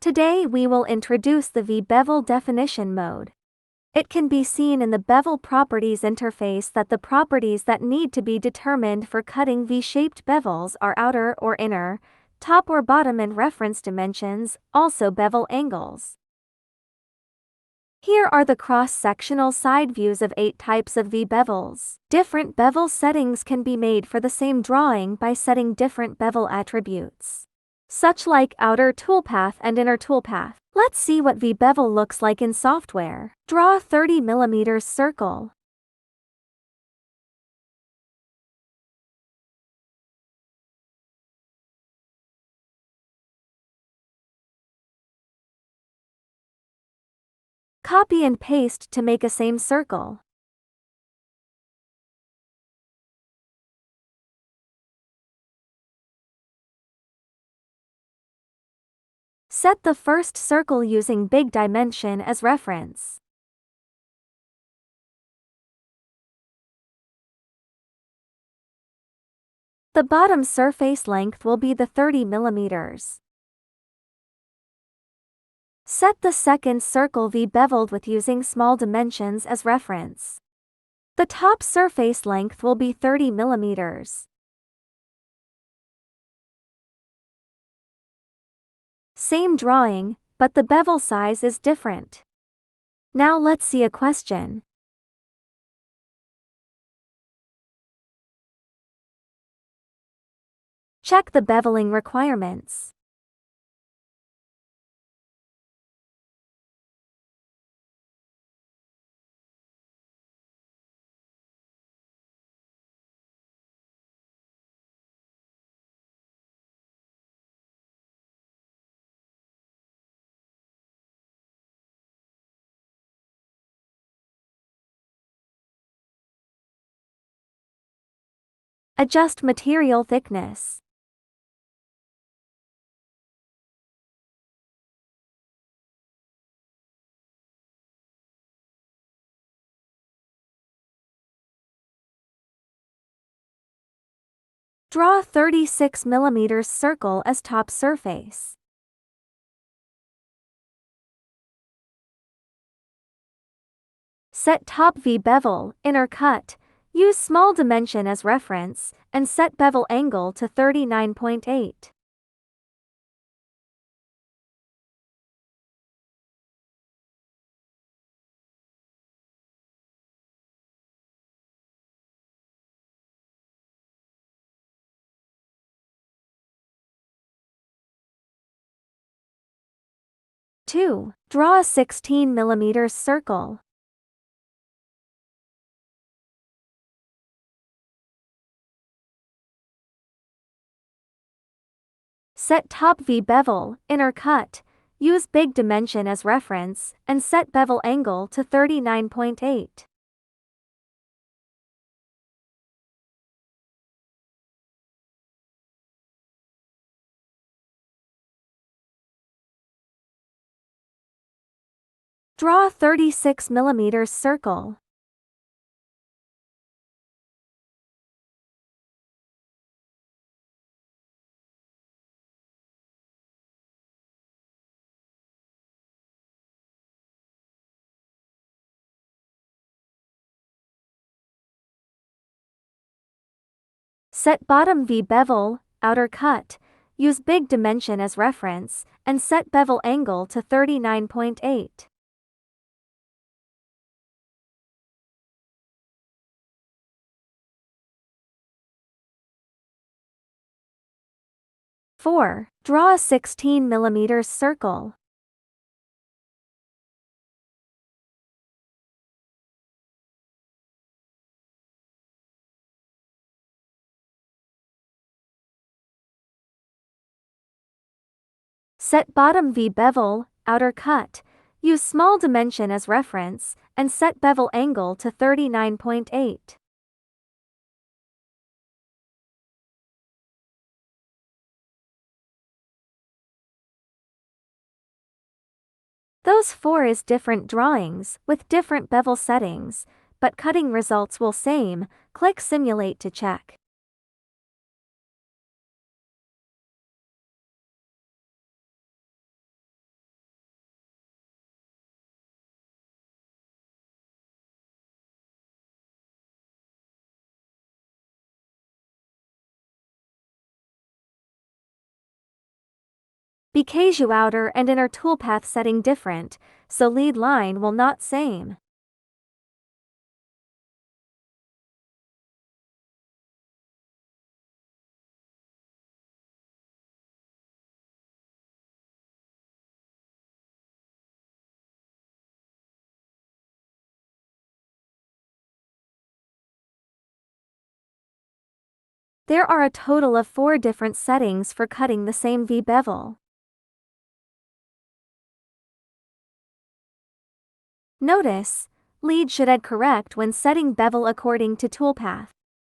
Today we will introduce the V-Bevel definition mode. It can be seen in the Bevel Properties interface that the properties that need to be determined for cutting V-shaped bevels are outer or inner, top or bottom, and reference dimensions, also bevel angles. Here are the cross-sectional side views of 8 types of V-Bevels. Different bevel settings can be made for the same drawing by setting different bevel attributes, such like outer toolpath and inner toolpath. Let's see what V-Bevel looks like in software. Draw a 30 mm circle. Copy and paste to make a same circle. Set the first circle using big dimension as reference. The bottom surface length will be the 30 mm. Set the second circle V-beveled with using small dimensions as reference. The top surface length will be 30 mm. Same drawing, but the bevel size is different. Now let's see a question. Check the beveling requirements. Adjust material thickness. Draw a 36 mm circle as top surface. Set top V-bevel, inner cut, use small dimension as reference, and set bevel angle to 39.8. Draw a 16 mm circle. Set top V-bevel, inner cut, use big dimension as reference, and set bevel angle to 39.8. Draw a 36 mm circle. Set bottom V-bevel, outer cut, use big dimension as reference, and set bevel angle to 39.8. Draw a 16 mm circle. Set bottom V-bevel, outer cut, use small dimension as reference, and set bevel angle to 39.8. Those 4 is different drawings, with different bevel settings, but cutting results will same. Click Simulate to check. Because you outer and inner toolpath setting different, so lead line will not same. There are a total of 4 different settings for cutting the same V-bevel. Notice, lead should add correct when setting bevel according to toolpath.